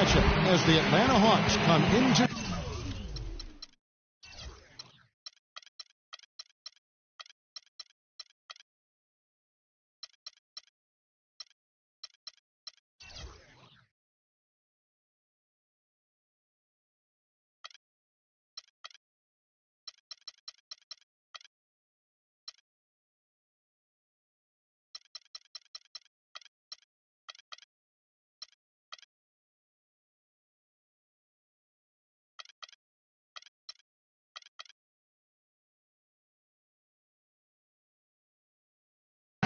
matchup as the Atlanta Hawks come into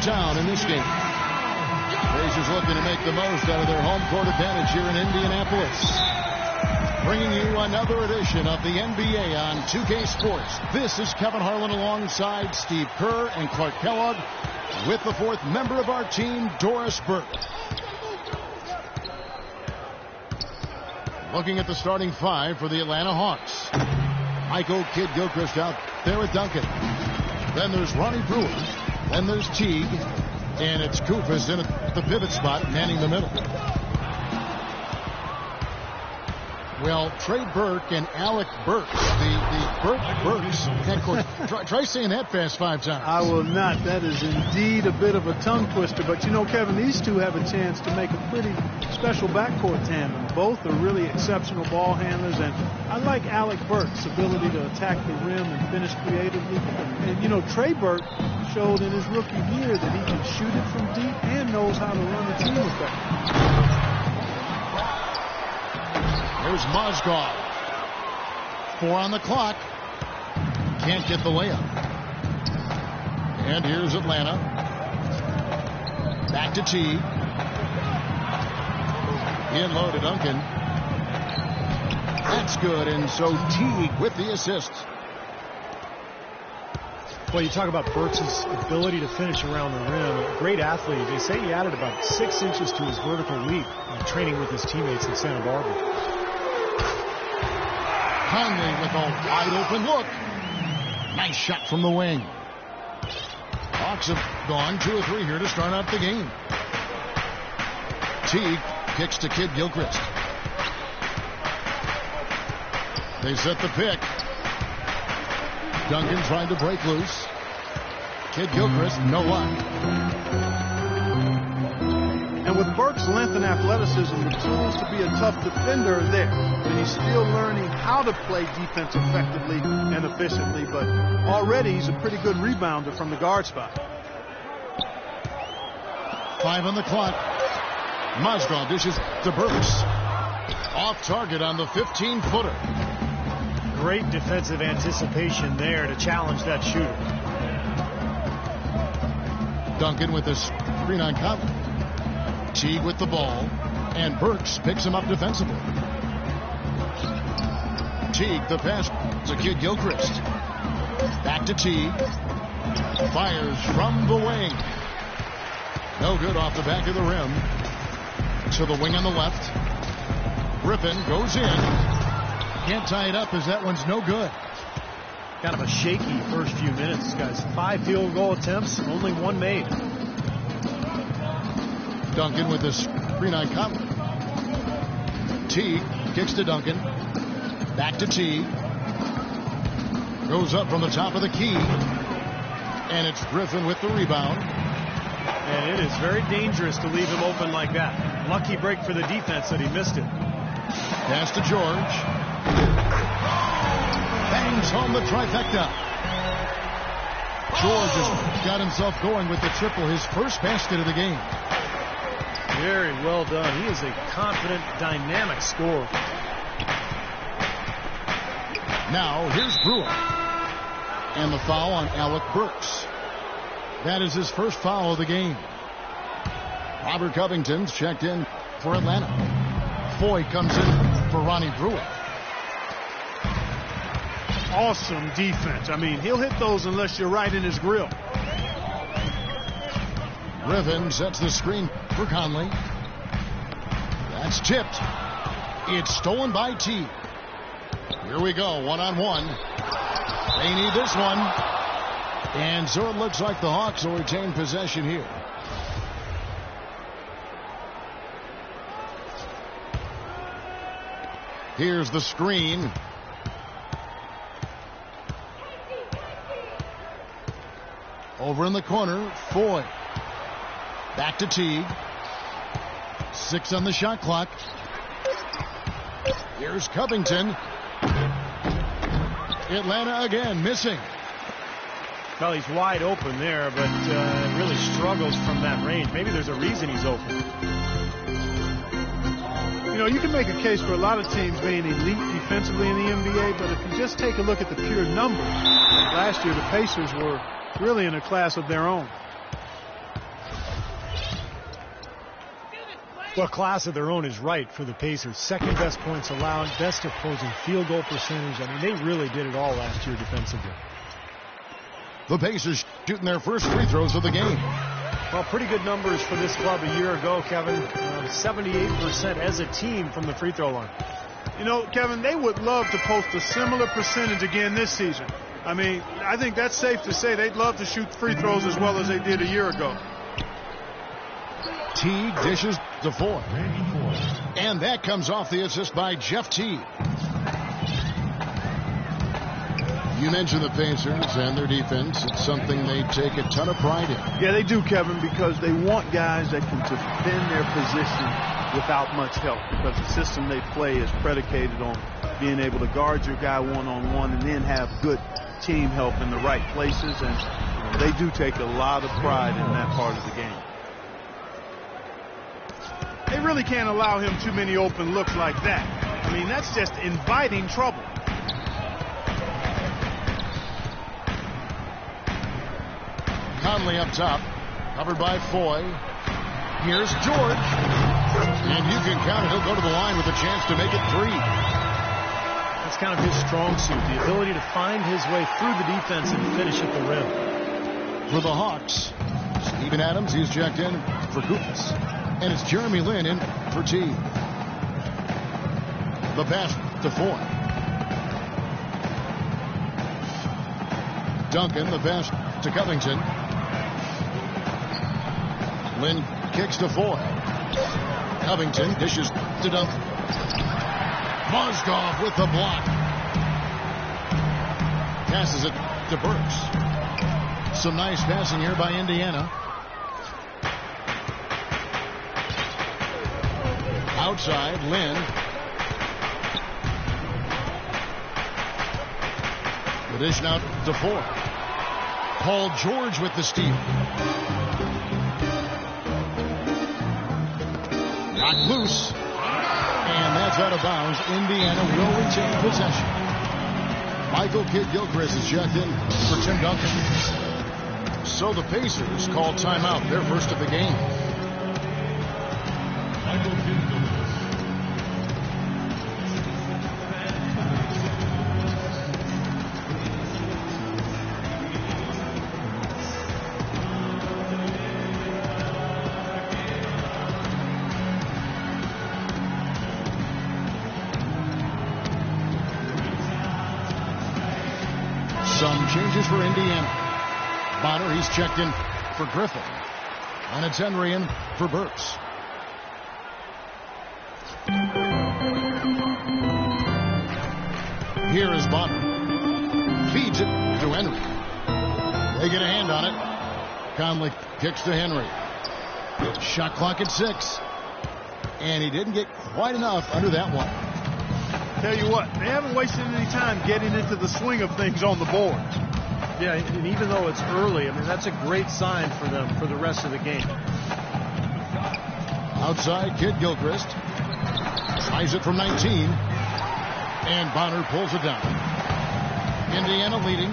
town in this game. Blazers looking to make the most out of their home court advantage here in Indianapolis. Bringing you another edition of the NBA on 2K Sports. This is Kevin Harlan alongside Steve Kerr and Clark Kellogg with the fourth member of our team, Doris Burke. Looking at the starting five for the Atlanta Hawks. Michael Kidd-Gilchrist out there with Duncan. Then there's Ronnie Brewer. Then there's Teague, and it's Koufos in at the pivot spot, manning the middle. Well, Trey Burke and Alec Burks, the Burke-Burks headcourt. Try saying that fast 5 times. I will not. That is indeed a bit of a tongue twister. But, you know, Kevin, these two have a chance to make a pretty special backcourt tandem. Both are really exceptional ball handlers, and I like Alec Burks' ability to attack the rim and finish creatively. And, you know, Trey Burke showed in his rookie year that he can shoot it from deep and knows how to run the team effectively. Here's Mozgov. 4 on the clock. Can't get the layup. And here's Atlanta. Back to Teague. In low to Duncan. That's good, and so Teague with the assist. Well, you talk about Burks' ability to finish around the rim. Great athlete. They say he added about 6 inches to his vertical leap training with his teammates in Santa Barbara. Conley with a wide open look. Nice shot from the wing. Hawks have gone 2 or 3 here to start out the game. Teague kicks to Kidd-Gilchrist. They set the pick. Duncan trying to break loose. Kidd-Gilchrist, no luck. And with Burke's length and athleticism, the tools to be a tough defender are there. And he's still learning how to play defense effectively and efficiently, but already he's a pretty good rebounder from the guard spot. 5 on the clock. Mozgov dishes to Burks. Off target on the 15-footer. Great defensive anticipation there to challenge that shooter. Duncan with the screen on Conley. Teague with the ball, and Burks picks him up defensively. Teague, the pass to Kidd-Gilchrist. Back to Teague. Fires from the wing. No good off the back of the rim. To the wing on the left. Griffin goes in. Can't tie it up as that one's no good. Kind of a shaky first few minutes, guys. 5 field goal attempts, only 1 made. Duncan with the screen on Conley. Teague kicks to Duncan. Back to Teague. Goes up from the top of the key. And it's Griffin with the rebound. And it is very dangerous to leave him open like that. Lucky break for the defense that he missed it. Pass to George. Bangs home the trifecta. George has got himself going with the triple, his first basket of the game. Very well done. He is a confident, dynamic scorer. Now, here's Brewer. And the foul on Alec Burks. That is his first foul of the game. Robert Covington's checked in for Atlanta. Foy comes in for Ronnie Brewer. Awesome defense. I mean, he'll hit those unless you're right in his grill. Griffin sets the screen for Conley. That's tipped. It's stolen by Teague. Here we go, 1-on-1. They need this one. And so it looks like the Hawks will retain possession here. Here's the screen. Over in the corner, Foy. Back to Teague. 6 on the shot clock. Here's Covington. Atlanta again missing. Well, he's wide open there, but really struggles from that range. Maybe there's a reason he's open. You know, you can make a case for a lot of teams being elite defensively in the NBA, but if you just take a look at the pure numbers, last year the Pacers were really in a class of their own. Well, class of their own is right for the Pacers. Second best points allowed, best opposing field goal percentage. I mean, they really did it all last year defensively. The Pacers shooting their first free throws of the game. Well, pretty good numbers for this club a year ago, Kevin. 78% as a team from the free throw line. You know, Kevin, they would love to post a similar percentage again this season. I mean, I think that's safe to say they'd love to shoot free throws as well as they did a year ago. Teague dishes to Foy. And that comes off the assist by Jeff Teague. You mentioned the Pacers and their defense. It's something they take a ton of pride in. Yeah, they do, Kevin, because they want guys that can defend their position without much help, because the system they play is predicated on being able to guard your guy one-on-one and then have good team help in the right places. And they do take a lot of pride in that part of the game. They really can't allow him too many open looks like that. I mean, that's just inviting trouble. Conley up top, covered by Foy. Here's George. And you can count it. He'll go to the line with a chance to make it 3. That's kind of his strong suit, the ability to find his way through the defense and finish at the rim. For the Hawks, Steven Adams, he's checked in for Koupas. And it's Jeremy Lin in for T. The pass to Foy. Duncan, the pass to Covington. Lin kicks to Foy. Covington dishes to Duncan. Mozgov with the block. Passes it to Burks. Some nice passing here by Indiana. Outside, Lin. The dish now to Foy. Paul George with the steal. Knocked loose. And that's out of bounds. Indiana will retain possession. Michael Kidd-Gilchrist is checked in for Tim Duncan. So the Pacers call timeout, their first of the game. Some changes for Indiana. Bonner, he's checked in for Griffin. And it's Henry in for Burks. Here is Bonner. Feeds it to Henry. They get a hand on it. Conley kicks to Henry. Shot clock at 6. And he didn't get quite enough under that one. Tell you what, they haven't wasted any time getting into the swing of things on the board. Yeah, and even though it's early, I mean, that's a great sign for them for the rest of the game. Outside, Kidd-Gilchrist. Tries it from 19. And Bonner pulls it down. Indiana leading.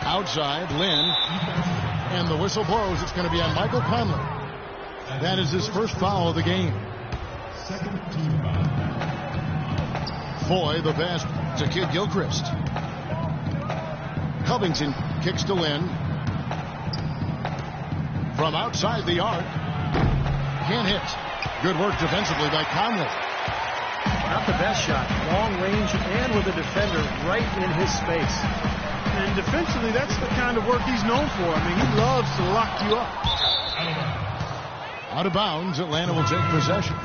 Outside, Lin. And the whistle blows. It's going to be on Michael Conley. That is his first foul of the game. Foy, the pass to Kidd-Gilchrist. Covington kicks to Lin. From outside the arc. Can't hit. Good work defensively by Conley. Not the best shot. Long range and with a defender right in his space. And defensively, that's the kind of work he's known for. I mean, he loves to lock you up. Out of bounds, Atlanta will take possession.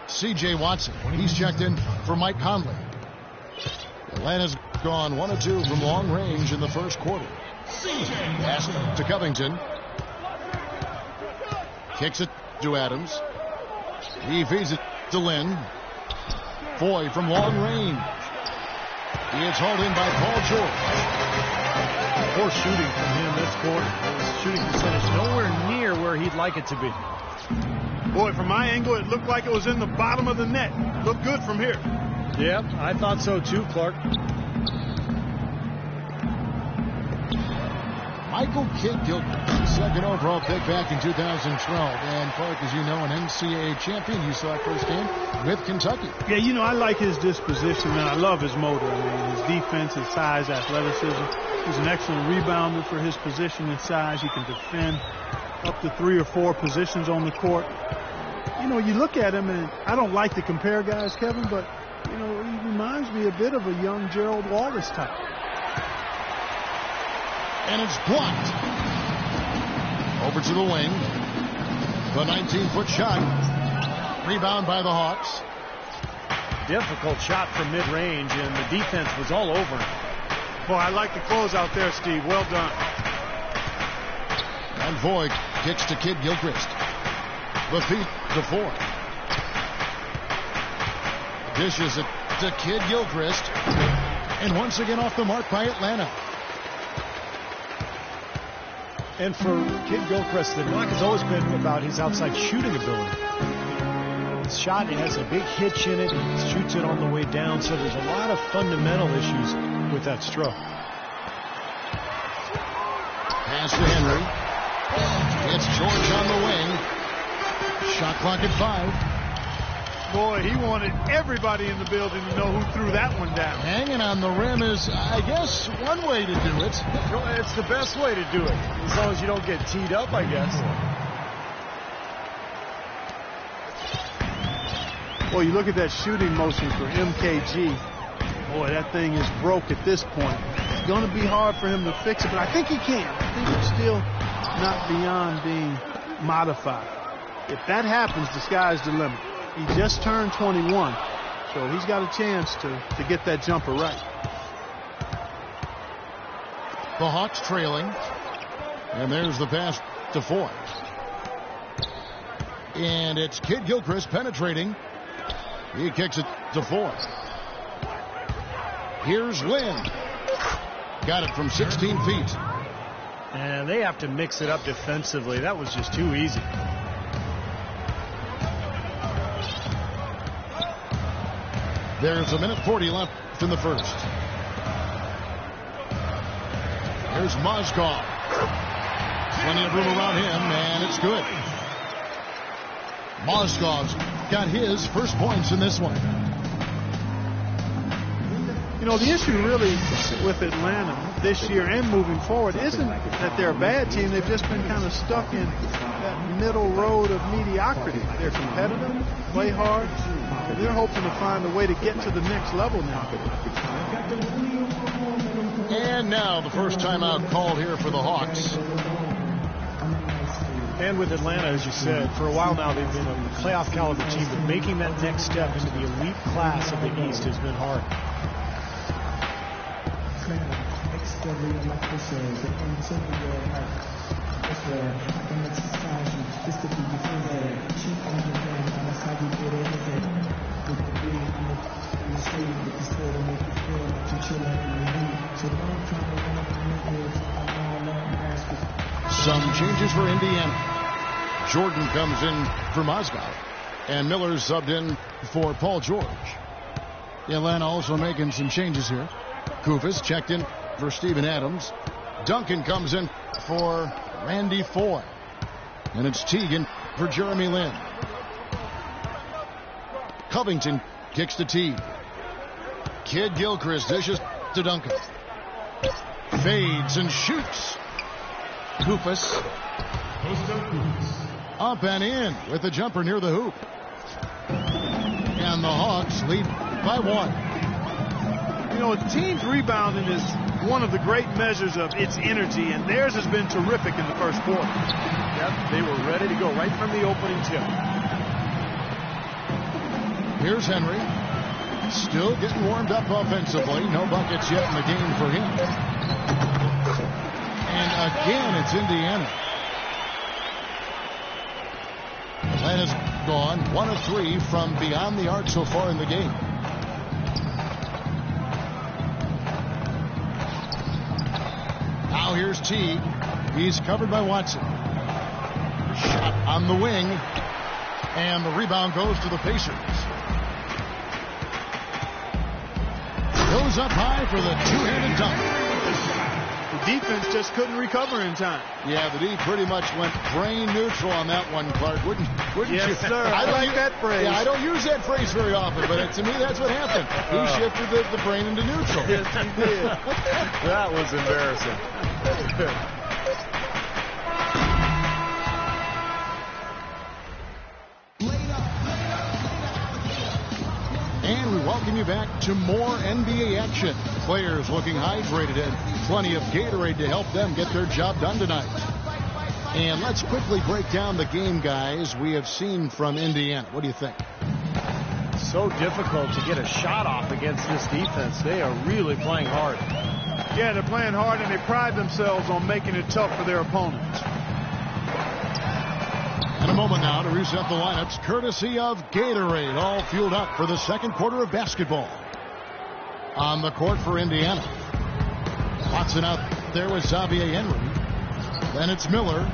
C.J. Watson, he's checked in for Mike Conley. Atlanta's gone 1 of 2 from long range in the first quarter. Pass to Covington. Kicks it to Adams. He feeds it to Lynn. Foy from long range. He is hauled in by Paul George. Poor shooting from him this quarter. His shooting percentage nowhere near where he'd like it to be. Boy, from my angle, it looked like it was in the bottom of the net. Looked good from here. Yep, I thought so too, Clark. Michael Kidd-Gilchrist, second overall pick back in 2012. And Clark, as you know, an NCAA champion. You saw it firsthand with Kentucky. Yeah, you know, I like his disposition, and I love his motor. I mean, his defense, his size, athleticism. He's an excellent rebounder for his position and size. He can defend up to 3 or 4 positions on the court. You know, you look at him, and I don't like to compare guys, Kevin, but, you know, he reminds me a bit of a young Gerald Wallace type. And it's blocked. Over to the wing. The 19-foot shot. Rebound by the Hawks. Difficult shot from mid-range, and the defense was all over him. Boy, I like the close out there, Steve. Well done. And Voigt kicks to Kidd-Gilchrist. The feet to Ford. Dishes it to Kidd-Gilchrist. And once again off the mark by Atlanta. And for Kidd-Gilchrist, the knock has always been about his outside shooting ability. His shot, it has a big hitch in it. He shoots it on the way down, so there's a lot of fundamental issues with that stroke. Pass to Henry. It's George on the wing. Shot clock at 5. Boy, he wanted everybody in the building to know who threw that one down. Hanging on the rim is, I guess, one way to do it. It's the best way to do it, as long as you don't get teed up, I guess. Boy, you look at that shooting motion for MKG. Boy, that thing is broke at this point. It's going to be hard for him to fix it, but I think he can. I think it's still not beyond being modified. If that happens, the sky's the limit. He just turned 21, so he's got a chance to get that jumper right. The Hawks trailing. And there's the pass to Ford. And it's Kidd-Gilchrist penetrating. He kicks it to Ford. Here's Lynn. Got it from 16 feet. And they have to mix it up defensively. That was just too easy. There's 1:40 left in the first. Here's Mozgov. Plenty of room around him, and it's good. Mozgov's got his first points in this one. You know, the issue really with Atlanta this year and moving forward isn't that they're a bad team. They've just been kind of stuck in that middle road of mediocrity. They're competitive, play hard. They're hoping to find a way to get to the next level now. And now the first timeout called here for the Hawks. And with Atlanta, as you said, for a while now they've been a playoff caliber team, but making that next step into the elite class of the East has been hard. Some changes for Indiana. Jordan comes in for Mozgov, and Miller subbed in for Paul George. Atlanta also making some changes here. Kufis checked in for Steven Adams. Duncan comes in for Randy Foy. And it's Teagan for Jeremy Lin. Covington kicks to T. Kidd-Gilchrist dishes to Duncan. Fades and shoots. Kufis. Up and in with the jumper near the hoop. And the Hawks lead by 1. You know, a team's rebounding is one of the great measures of its energy, and theirs has been terrific in the first quarter. Yep, they were ready to go right from the opening tip. Here's Henry. Still getting warmed up offensively. No buckets yet in the game for him. And again, it's Indiana. Atlanta's gone 1 of 3 from beyond the arc so far in the game. Now here's Teague. He's covered by Watson. Shot on the wing. And the rebound goes to the Pacers. Goes up high for the two-handed dunk. The defense just couldn't recover in time. Yeah, the D pretty much went brain neutral on that one, Clark. Wouldn't yes, you? Sir. I like that phrase. Yeah, I don't use that phrase very often, but to me that's what happened. He shifted the brain into neutral. Yes, he did. That was embarrassing. And we welcome you back to more NBA action. Players looking hydrated and plenty of Gatorade to help them get their job done tonight. And let's quickly break down the game, guys, we have seen from Indiana. What do you think? So difficult to get a shot off against this defense. They are really playing hard. Yeah, they're playing hard, and they pride themselves on making it tough for their opponents. In a moment now to reset the lineups, courtesy of Gatorade, all fueled up for the second quarter of basketball. On the court for Indiana. Watson out there with Xavier Henry. Then it's Miller.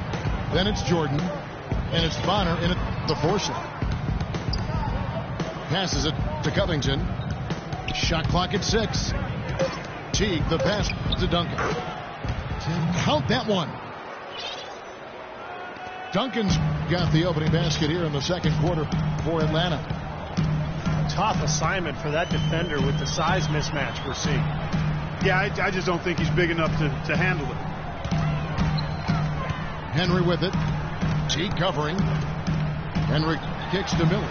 Then it's Jordan. And it's Bonner in at the 4 slot. Passes it to Covington. Shot clock at 6. Teague, the pass to Duncan. Count that one. Duncan's got the opening basket here in the second quarter for Atlanta. Tough assignment for that defender with the size mismatch we're seeing. Yeah, I just don't think he's big enough to handle it. Henry with it. Teague covering. Henry kicks to Miller.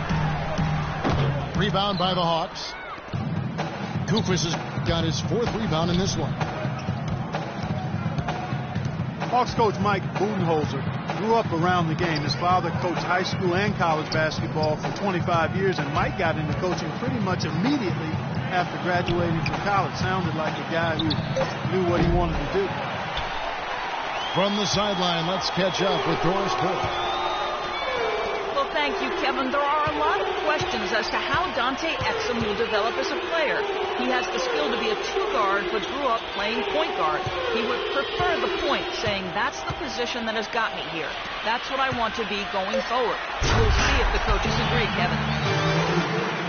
Rebound by the Hawks. Kufis has got his 4th rebound in this one. Hawks coach Mike Budenholzer grew up around the game. His father coached high school and college basketball for 25 years, and Mike got into coaching pretty much immediately after graduating from college. Sounded like a guy who knew what he wanted to do. From the sideline, let's catch up with Doris Burke. Well, thank you, Kevin. There are a lot of questions as to how Dante Exum will develop as a player. He has the skill to be a 2-guard, but grew up playing point guard. He would prefer the point, saying that's the position that has got me here. That's what I want to be going forward. We'll see if the coaches agree, Kevin.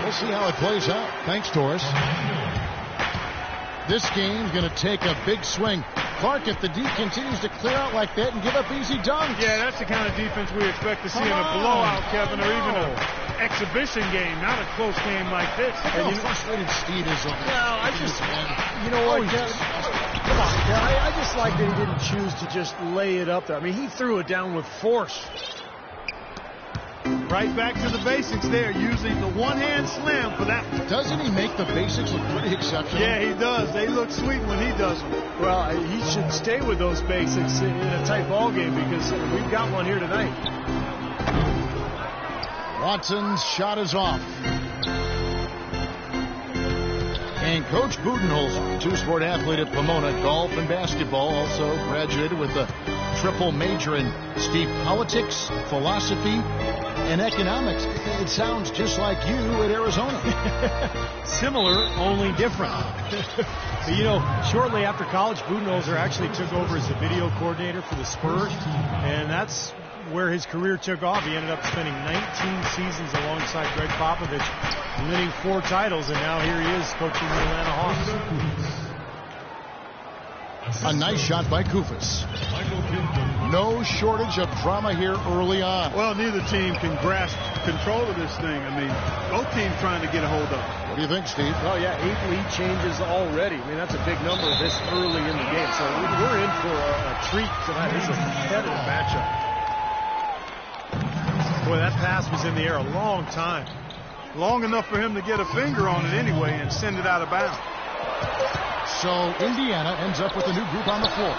We'll see how it plays out. Thanks, Doris. This game's going to take a big swing. Clark, if the D continues to clear out like that and give up easy dunks. Yeah, that's the kind of defense we expect to see in a blowout, Kevin, or even an exhibition game, not a close game like this. Look how frustrated Steve is on this. No, I just, you know what, Kevin? Come on, Kevin. I just like that he didn't choose to just lay it up there. I mean, he threw it down with force. Right back to the basics there, using the one-hand slam for that. Doesn't he make the basics look pretty exceptional? Yeah, he does. They look sweet when he does them. Well, he should stay with those basics in a tight ball game because we've got one here tonight. Watson's shot is off. And Coach Budenholzer, 2-sport athlete at Pomona, golf and basketball, also graduated with a triple major in politics, philosophy, and economics. It sounds just like you at Arizona. Similar, only different. But, you know, shortly after college, Budenholzer actually took over as the video coordinator for the Spurs, and that's where his career took off. He ended up spending 19 seasons alongside Greg Popovich, winning 4 titles, and now here he is coaching the Atlanta Hawks. A nice shot by Kufis. No shortage of drama here early on. Well, neither team can grasp control of this thing. I mean, both teams trying to get a hold of it. What do you think, Steve? Oh, yeah, 8 lead changes already. I mean, that's a big number this early in the game. So we're in for a treat tonight. This is a competitive matchup. Boy, that pass was in the air a long time. Long enough for him to get a finger on it anyway and send it out of bounds. So Indiana ends up with a new group on the floor.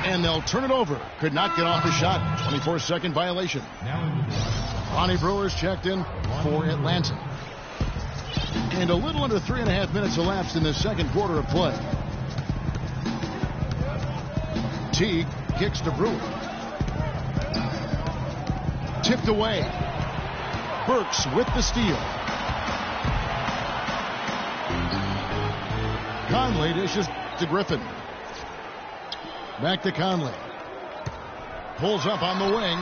And they'll turn it over. Could not get off the shot. 24-second violation. Ronnie Brewer's checked in for Atlanta. And a little under 3.5 minutes elapsed in the second quarter of play. Teague kicks to Brewer. Tipped away. Burks with the steal. Conley dishes to Griffin. Back to Conley. Pulls up on the wing.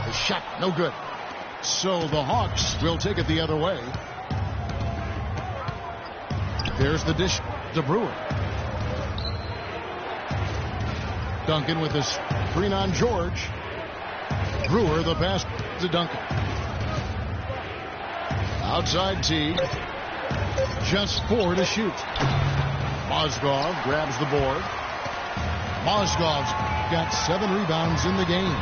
The shot, no good. So the Hawks will take it the other way. There's the dish to Brewer. Duncan with his screen on George. Brewer the pass to Duncan. Outside T. Just 4 to shoot. Mozgov grabs the board. Mozgov's got 7 rebounds in the game.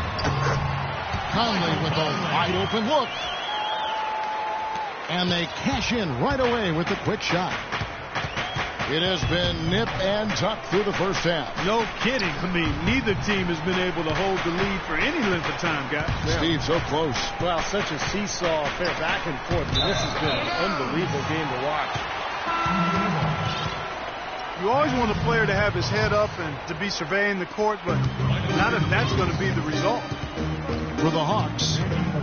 Conley with a wide open look. And they cash in right away with the quick shot. It has been nip and tuck through the first half. No kidding. I mean, neither team has been able to hold the lead for any length of time, guys. Steve, so close. Well, such a seesaw affair, back and forth. This has been an unbelievable game to watch. You always want a player to have his head up and to be surveying the court, but not if that's going to be the result. For the Hawks,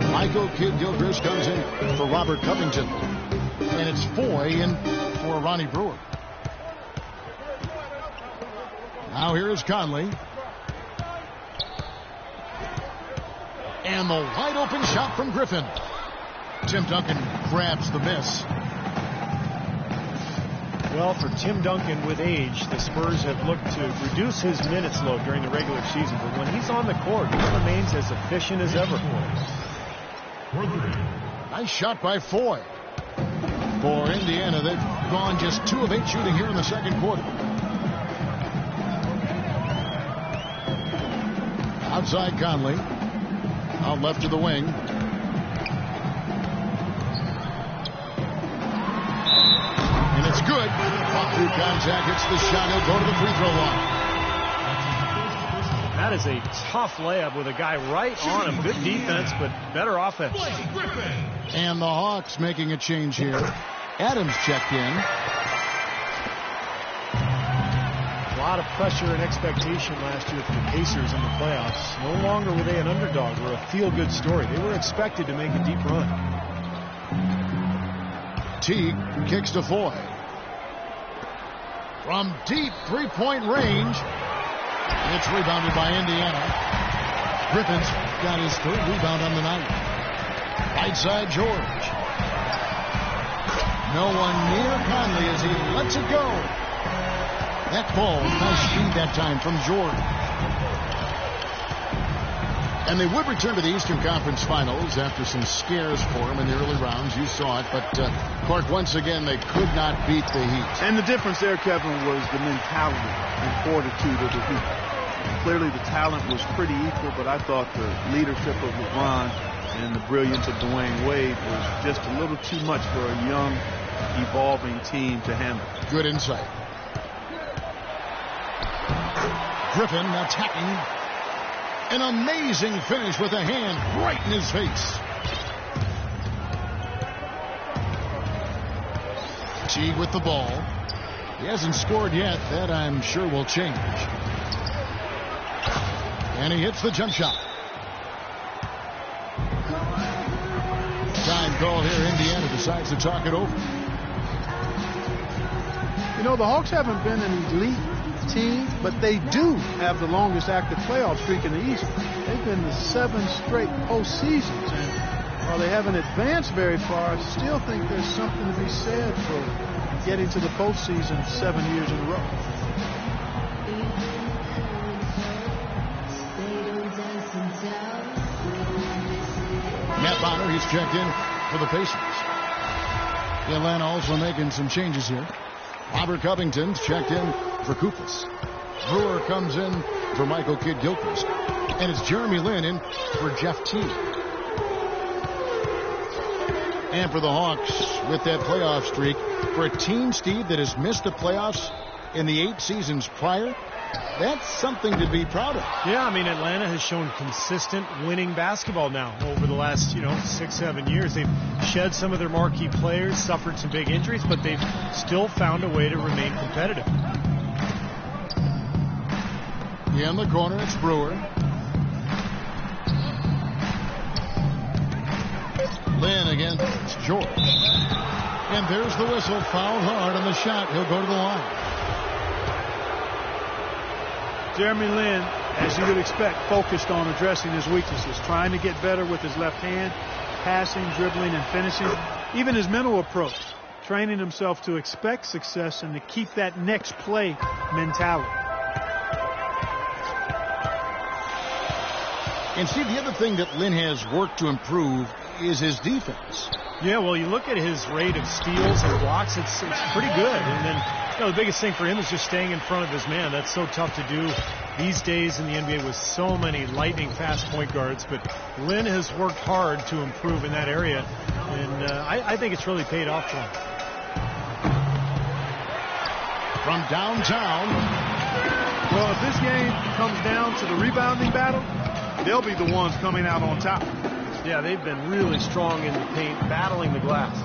Michael Kidd-Gilchrist comes in for Robert Covington. And it's Foy in for Ronnie Brewer. Now here is Conley. And the wide open shot from Griffin. Tim Duncan grabs the miss. Well, for Tim Duncan with age, the Spurs have looked to reduce his minutes load during the regular season. But when he's on the court, he remains as efficient as ever for us. Nice shot by Foy. For Indiana, they've gone just 2 of 8 shooting here in the second quarter. Outside Conley. Out left to the wing. And it's good. Off through contact. Hits the shot. He'll go to the free throw line. That is a tough layup with a guy right on him. Good defense, but better offense. And the Hawks making a change here. Adams checked in. A lot of pressure and expectation last year for the Pacers in the playoffs. No longer were they an underdog or a feel-good story. They were expected to make a deep run. Teague kicks to Foy. From deep three-point range. It's rebounded by Indiana. Griffin's got his 3rd rebound on the night. Right side George. No one near Conley as he lets it go. That ball, nice speed that time from Jordan. And they would return to the Eastern Conference Finals after some scares for them in the early rounds. You saw it, but Clark, once again, they could not beat the Heat. And the difference there, Kevin, was the mentality and fortitude of the Heat. Clearly, the talent was pretty equal, but I thought the leadership of LeBron and the brilliance of Dwayne Wade was just a little too much for a young, evolving team to handle. Good insight. Griffin attacking. An amazing finish with a hand right in his face. Teague with the ball. He hasn't scored yet. That, I'm sure, will change. And he hits the jump shot. Time call here. Indiana decides to talk it over. You know, the Hawks haven't been an elite team, but they do have the longest active playoff streak in the East. They've been to 7 straight postseasons, and while they haven't advanced very far, I still think there's something to be said for getting to the postseason 7 years in a row. Matt Bonner, he's checked in for the Pacers. Atlanta also making some changes here. Robert Covington's checked in for Koufos. Brewer comes in for Michael Kidd-Gilchrist. And it's Jeremy Lin in for Jeff Teague. And for the Hawks, with that playoff streak, for a team, Steve, that has missed the playoffs in the 8 seasons prior, That's something to be proud of. Yeah, I mean, Atlanta has shown consistent winning basketball now over the last, 6-7 years. They've shed some of their marquee players, suffered some big injuries, but they've still found a way to remain competitive. In the corner, it's Brewer. Lynn against George. And there's the whistle. Fouled hard on the shot. He'll go to the line. Jeremy Lin, as you would expect, focused on addressing his weaknesses, trying to get better with his left hand, passing, dribbling, and finishing. Even his mental approach, training himself to expect success and to keep that next play mentality. And see, the other thing that Lynn has worked to improve is his defense. Yeah, well, you look at his rate of steals and blocks, it's pretty good. And then, the biggest thing for him is just staying in front of his man. That's so tough to do these days in the NBA with so many lightning-fast point guards. But Lynn has worked hard to improve in that area, and I think it's really paid off for him. From downtown. Well, if this game comes down to the rebounding battle, they'll be the ones coming out on top. Yeah, they've been really strong in the paint, battling the glass.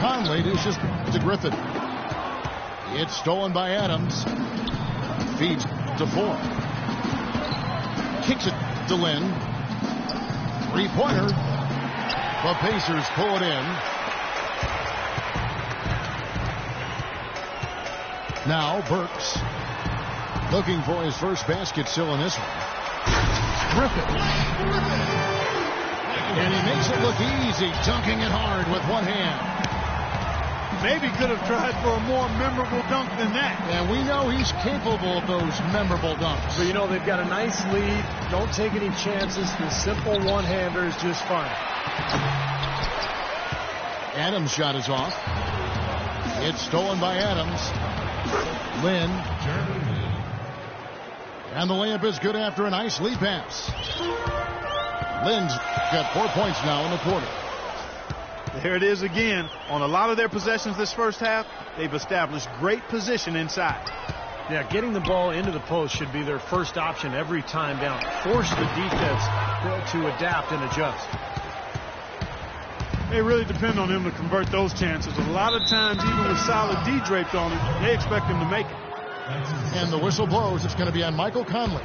Conley dishes to Griffin. It's stolen by Adams. Feeds to Ford. Kicks it to Lynn. Three-pointer. The Pacers pull it in. Now Burks looking for his first basket still in this one. Griffin. And he makes it look easy, dunking it hard with one hand. Maybe could have tried for a more memorable dunk than that. And we know he's capable of those memorable dunks. But, they've got a nice lead. Don't take any chances. The simple one-hander is just fine. Adams' shot is off. It's stolen by Adams. Lynn. And the layup is good after a nice lead pass. Lynn's got 4 points now in the quarter. There it is again. On a lot of their possessions this first half, they've established great position inside. Yeah, getting the ball into the post should be their first option every time down. Force the defense to adapt and adjust. They really depend on him to convert those chances. A lot of times, even with solid D draped on it, they expect him to make it. And the whistle blows. It's going to be on Michael Conley.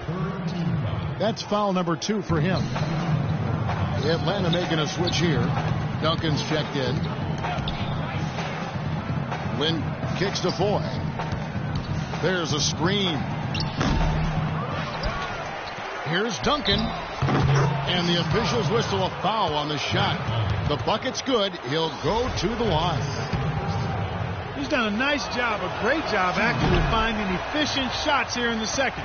That's foul number 2 for him. Atlanta making a switch here. Duncan's checked in. Lynn kicks to Foy. There's a screen. Here's Duncan. And the officials whistle a foul on the shot. The bucket's good. He'll go to the line. He's done a nice job, a great job actually finding efficient shots here in the second.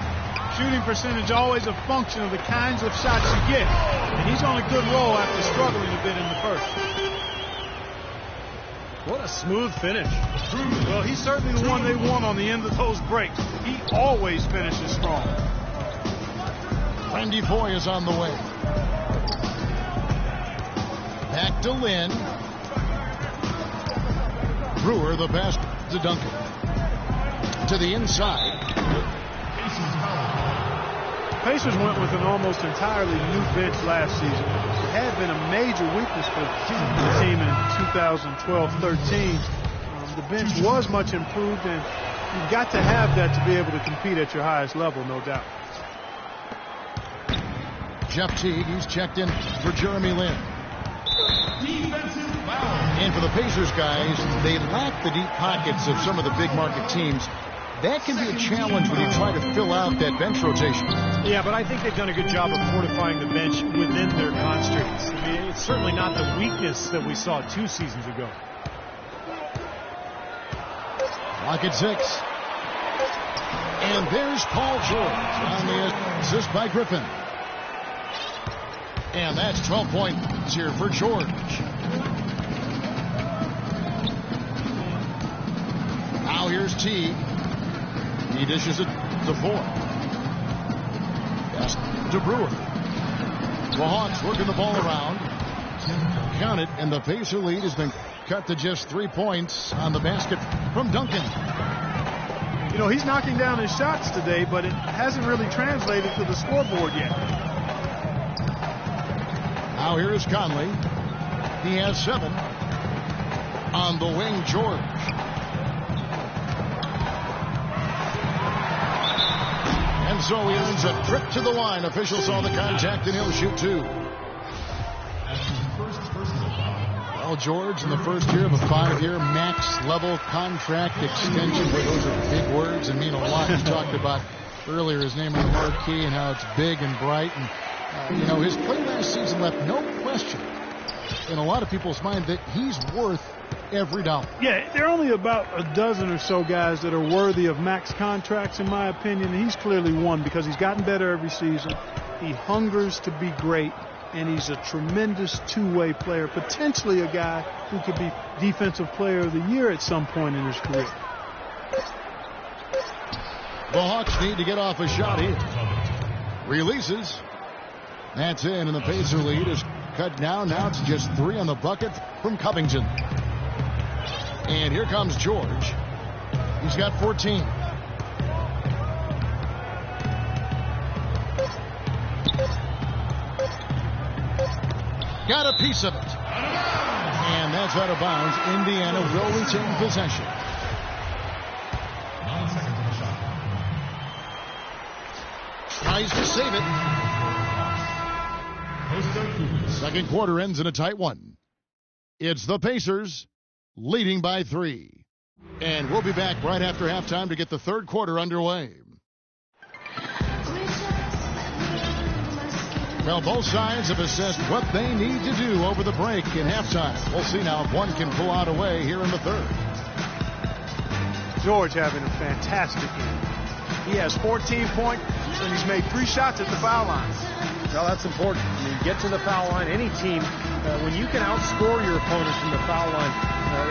Shooting percentage always a function of the kinds of shots you get. And he's on a good roll after struggling a bit in the first. What a smooth finish. Well, he's certainly the one they want on the end of those breaks. He always finishes strong. Randy Foy is on the way. Back to Lynn. Brewer, the pass to Duncan. To the inside. Pacers went with an almost entirely new bench last season. It had been a major weakness for the team in 2012-13. The bench was much improved, and you've got to have that to be able to compete at your highest level, no doubt. Jeff Teague, he's checked in for Jeremy Lin. And for the Pacers guys, they lack the deep pockets of some of the big market teams. That can be a challenge when you try to fill out that bench rotation. Yeah, but I think they've done a good job of fortifying the bench within their constraints. I mean, it's certainly not the weakness that we saw 2 seasons ago. Clock at 6. And there's Paul George on the assist by Griffin. And that's 12 points here for George. Now here's Teague. He dishes it to Ford. Pass to Brewer. The Hawks working the ball around. Count it, and the Pacer lead has been cut to just 3 points on the basket from Duncan. You know, he's knocking down his shots today, but it hasn't really translated to the scoreboard yet. Now here is Conley. He has 7. On the wing, George. And so he earns a trip to the line. Official saw the contact, and he'll shoot 2. Well, George, in the first year of a 5-year max-level contract extension, where those are big words and mean a lot. You talked about earlier his name on the marquee and how it's big and bright. And, you know, his play last season left no question in a lot of people's mind that he's worth every dollar. Yeah, there are only about a dozen or so guys that are worthy of max contracts, in my opinion. And he's clearly one because he's gotten better every season. He hungers to be great. And he's a tremendous two-way player, potentially a guy who could be Defensive Player of the Year at some point in his career. The Hawks need to get off a shot here. Releases. That's in, and the Pacer lead is cut down. Now it's just 3 on the bucket from Covington. And here comes George. He's got 14. Got a piece of it. And that's out of bounds. Indiana will retain possession. 9 seconds on the shot. Tries to save it. Second quarter ends in a tight one. It's the Pacers leading by 3. And we'll be back right after halftime to get the third quarter underway. Well, both sides have assessed what they need to do over the break in halftime. We'll see now if one can pull out a way here in the third. George having a fantastic game. He has 14 points, and he's made 3 shots at the foul line. Well, that's important. When you get to the foul line, any team, when you can outscore your opponent from the foul line,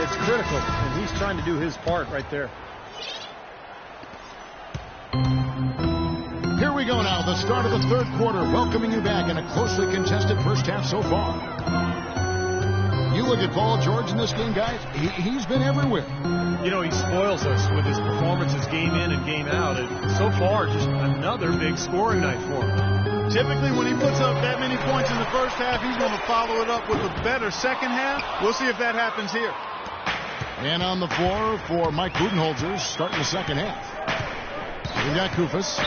it's critical. And he's trying to do his part right there. Here we go now, the start of the third quarter, welcoming you back in a closely contested first half so far. You look at Paul George in this game, guys, he's been everywhere. You know, he spoils us with his performances game in and game out. And so far, just another big scoring night for him. Typically, when he puts up that many points in the first half, he's going to follow it up with a better second half. We'll see if that happens here. And on the floor for Mike Budenholzer, starting the second half. We got Kufas.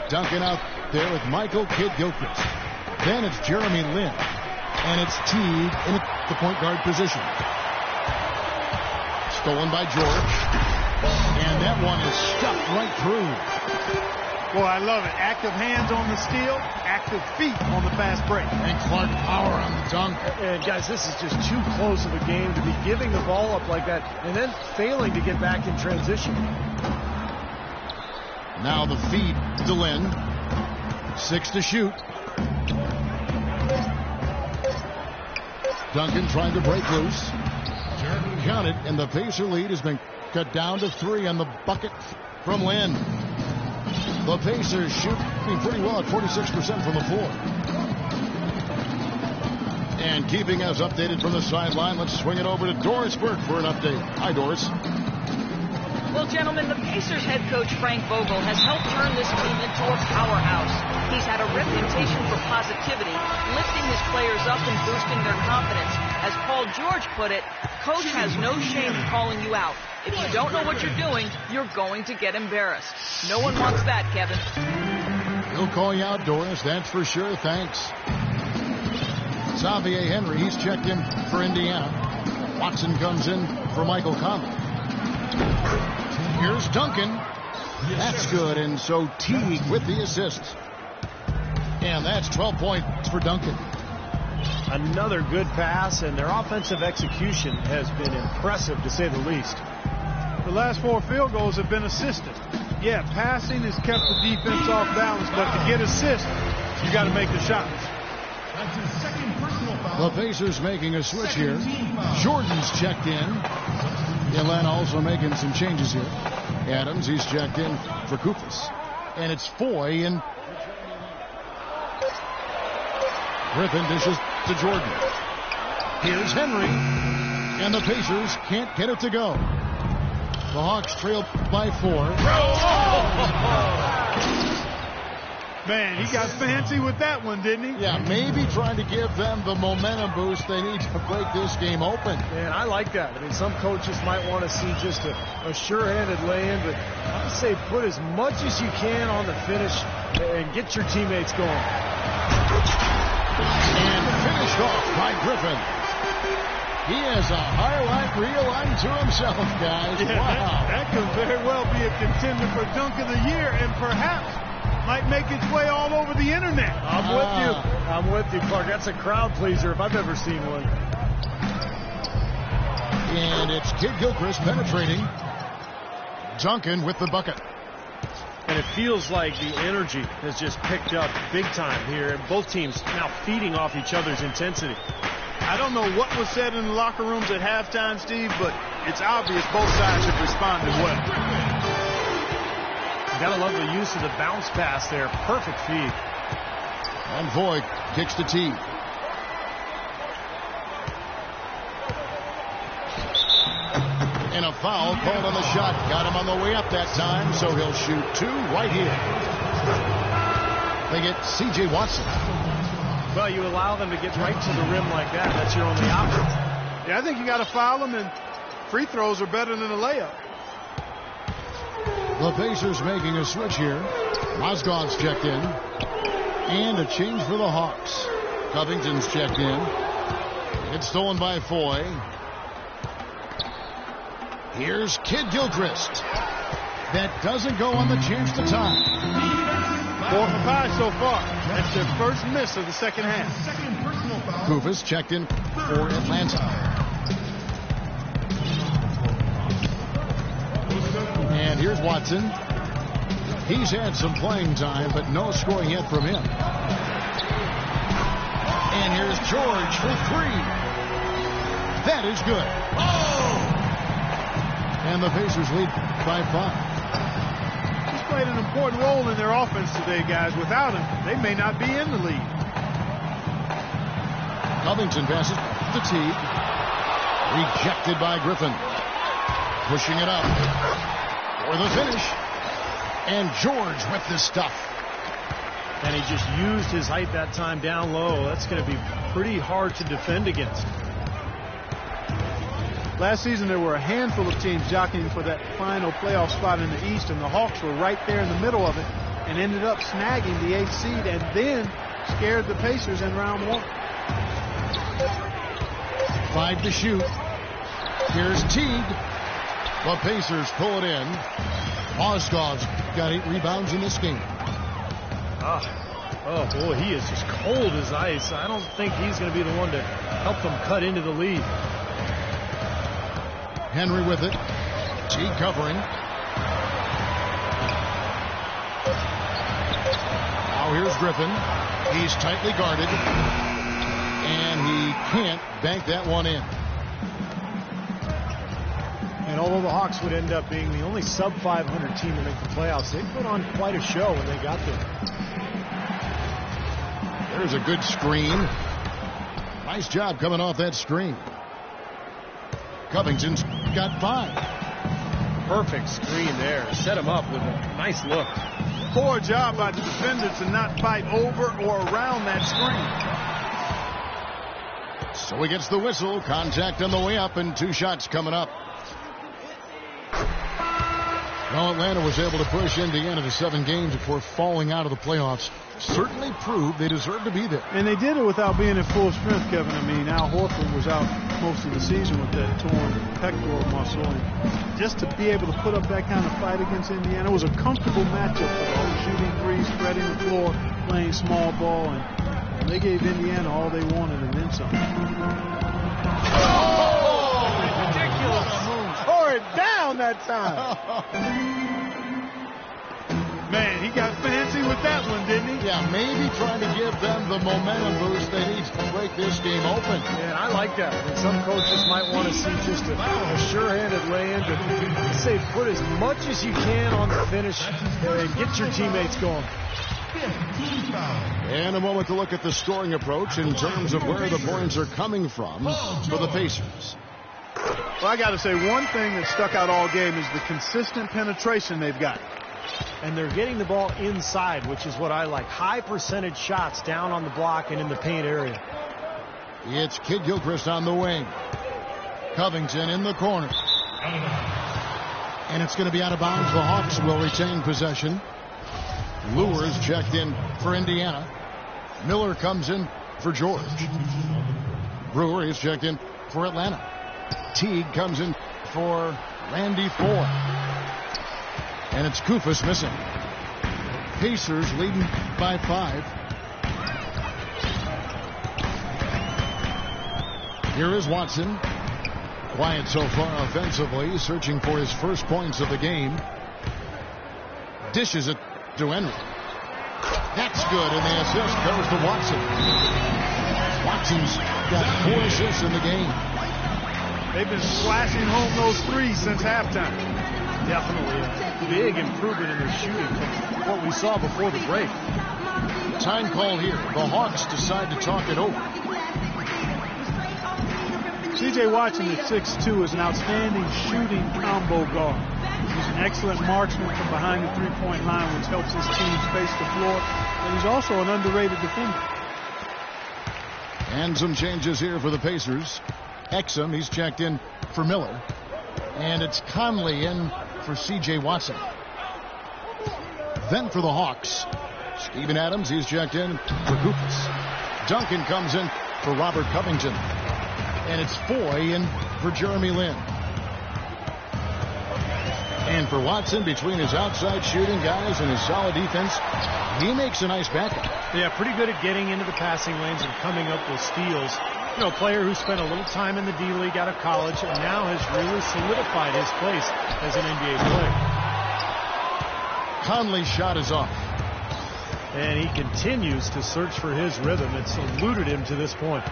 Duncan out there with Michael Kidd-Gilchrist. Then it's Jeremy Lin. And it's Teague in the point guard position. Stolen by George. And that one is stuffed right through. Boy, I love it. Active hands on the steal, active feet on the fast break. And Clark power on the dunk. And guys, this is just too close of a game to be giving the ball up like that and then failing to get back in transition. Now the feed to Lin. 6 to shoot. Duncan trying to break loose. Count it, and the Pacer lead has been cut down to 3 on the bucket from Lin. The Pacers shooting pretty well at 46% from the floor. And keeping us updated from the sideline, let's swing it over to Doris Burke for an update. Hi, Doris. Well, gentlemen, the Pacers head coach Frank Vogel has helped turn this team into a powerhouse. He's had a reputation for positivity, lifting his players up and boosting their confidence. As Paul George put it, coach has no shame in calling you out. If you don't know what you're doing, you're going to get embarrassed. No one wants that, Kevin. He'll call you out, Doris, that's for sure. Thanks. Xavier Henry, he's checked in for Indiana. Watson comes in for Michael Conley. Here's Duncan. That's good, and so Teague with the assist. And that's 12 points for Duncan. Another good pass, and their offensive execution has been impressive, to say the least. The last 4 field goals have been assisted. Yeah, passing has kept the defense off balance, but to get assists, you got to make the shots. That's his second personal foul. The Pacers making a switch here. Jordan's checked in. Atlanta also making some changes here. Adams, he's checked in for Kufas. And it's Foy, and Griffin dishes to Jordan. Here's Henry, and the Pacers can't get it to go. The Hawks trail by 4. Man, he got fancy with that one, didn't he? Yeah, maybe trying to give them the momentum boost they need to break this game open. Man, I like that. I mean, some coaches might want to see just a sure-handed lay-in, but I would say put as much as you can on the finish and get your teammates going. And finished off by Griffin. He has a highlight reel unto himself, guys. Yeah, wow. that could very well be a contender for Dunk of the Year, and perhaps might make its way all over the internet. I'm with you. I'm with you, Clark. That's a crowd pleaser if I've ever seen one. And it's Kid Gilchrist penetrating. Duncan with the bucket. And it feels like the energy has just picked up big time here, and both teams now feeding off each other's intensity. I don't know what was said in the locker rooms at halftime, Steve, but it's obvious both sides have responded well. Gotta love the use of the bounce pass there. Perfect feed. And Voigt kicks the tee. And a foul called on the shot. Got him on the way up that time, so he'll shoot 2 right here. They get C.J. Watson. Well, you allow them to get right to the rim like that. That's your only option. Yeah, I think you got to foul them, and free throws are better than a layup. The Pacers making a switch here. Mozgov's checked in. And a change for the Hawks. Covington's checked in. It's stolen by Foy. Here's Kid Gilchrist. That doesn't go on the chance to tie. 4 for 5 so far. That's their first miss of the second half. Second personal foul. Kufis checked in for Atlanta. And here's Watson. He's had some playing time, but no scoring yet from him. And here's George for 3. That is good. And the Pacers lead by 5. He's played an important role in their offense today, guys. Without him, they may not be in the lead. Covington passes to Teague. Rejected by Griffin. Pushing it up for the finish. And George with the stuff. And he just used his height that time down low. That's going to be pretty hard to defend against. Last season, there were a handful of teams jockeying for that final playoff spot in the East, and the Hawks were right there in the middle of it and ended up snagging the 8th seed and then scared the Pacers in round 1. 5 to shoot. Here's Teague. The Pacers pull it in. Mozgov's got 8 rebounds in this game. Oh, boy, he is just cold as ice. I don't think he's going to be the one to help them cut into the lead. Henry with it. Teague covering. Now here's Griffin. He's tightly guarded. And he can't bank that one in. And although the Hawks would end up being the only sub-500 team to make the playoffs, they put on quite a show when they got there. There's a good screen. Nice job coming off that screen. Covington's got 5. Perfect screen there. Set him up with a nice look. Poor job by the defender to not fight over or around that screen. So he gets the whistle. Contact on the way up and 2 shots coming up. Well, Atlanta was able to push Indiana to 7 games before falling out of the playoffs. Certainly proved they deserve to be there. And they did it without being at full strength, Kevin. I mean, Al Horford was out most of the season with that torn pectoral muscle. And just to be able to put up that kind of fight against Indiana was a comfortable matchup for them. Shooting threes, spreading the floor, playing small ball. And they gave Indiana all they wanted and then some. Oh, ridiculous. Tore it down that time. Man, he got fancy with that one, didn't he? Yeah, maybe trying to give them the momentum boost they need to break this game open. Man, I like that. And some coaches might want to see just a sure-handed lay-in, but I say put as much as you can on the finish and get your teammates going. And a moment to look at the scoring approach in terms of where the points are coming from for the Pacers. Well, I got to say, one thing that stuck out all game is the consistent penetration they've got. And they're getting the ball inside, which is what I like. High percentage shots down on the block and in the paint area. It's Kid Gilchrist on the wing. Covington in the corner. And it's going to be out of bounds. The Hawks will retain possession. Lewis checked in for Indiana. Miller comes in for George. Brewer is checked in for Atlanta. Teague comes in for Randy Ford. And it's Kufus missing. Pacers leading by 5. Here is Watson. Quiet so far offensively, searching for his first points of the game. Dishes it to Henry. That's good, and the assist goes to Watson. Watson's got 4 assists in the game. They've been slashing home those threes since halftime. Definitely a big improvement in their shooting from what we saw before the break. Time call here. The Hawks decide to talk it over. C.J. Watson at 6'2" is an outstanding shooting combo guard. He's an excellent marksman from behind the three-point line, which helps his team space the floor. And he's also an underrated defender. And some changes here for the Pacers. Exum, he's checked in for Miller. And it's Conley in for C.J. Watson. Then for the Hawks, Steven Adams, he's checked in for Kufus. Duncan comes in for Robert Covington. And it's Foy in for Jeremy Lin. And for Watson, between his outside shooting guys and his solid defense, he makes a nice backup. Yeah, pretty good at getting into the passing lanes and coming up with steals. You know, a player who spent a little time in the D-League out of college and now has really solidified his place as an NBA player. Conley's shot is off. And he continues to search for his rhythm. It's eluded him to this point.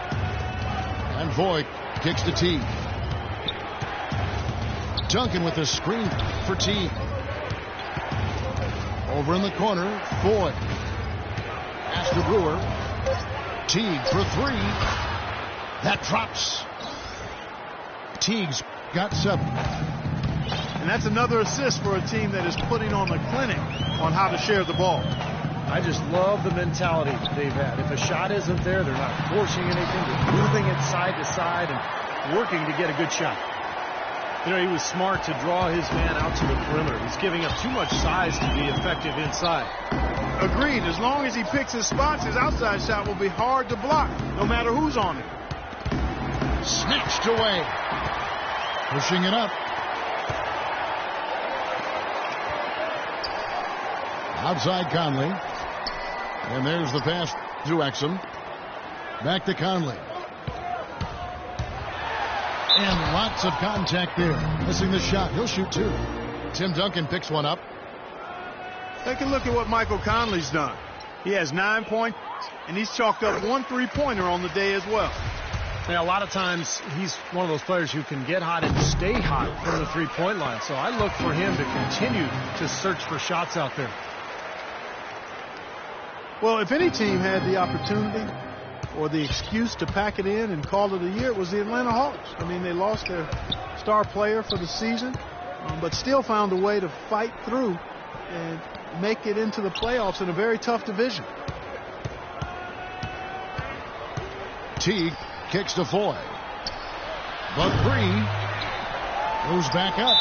And Voigt kicks to Teague. Duncan with a screen for Teague. Over in the corner, Voigt. Pass to Brewer. Teague for 3. That drops. Teague's got 7. And that's another assist for a team that is putting on a clinic on how to share the ball. I just love the mentality they've had. If a shot isn't there, they're not forcing anything. They're moving it side to side and working to get a good shot. You know, he was smart to draw his man out to the perimeter. He's giving up too much size to be effective inside. Agreed. As long as he picks his spots, his outside shot will be hard to block, no matter who's on it. Snatched away. Pushing it up. Outside Conley. And there's the pass to Exum. Back to Conley. And lots of contact there. Missing the shot. He'll shoot 2. Tim Duncan picks one up. Take a look at what Michael Conley's done. He has 9 points, and he's chalked up 1 3-pointer on the day as well. Yeah, a lot of times he's one of those players who can get hot and stay hot from the three-point line. So I look for him to continue to search for shots out there. Well, if any team had the opportunity or the excuse to pack it in and call it a year, it was the Atlanta Hawks. I mean, they lost their star player for the season, but still found a way to fight through and make it into the playoffs in a very tough division. Teague kicks to Foy. The 3 goes back up.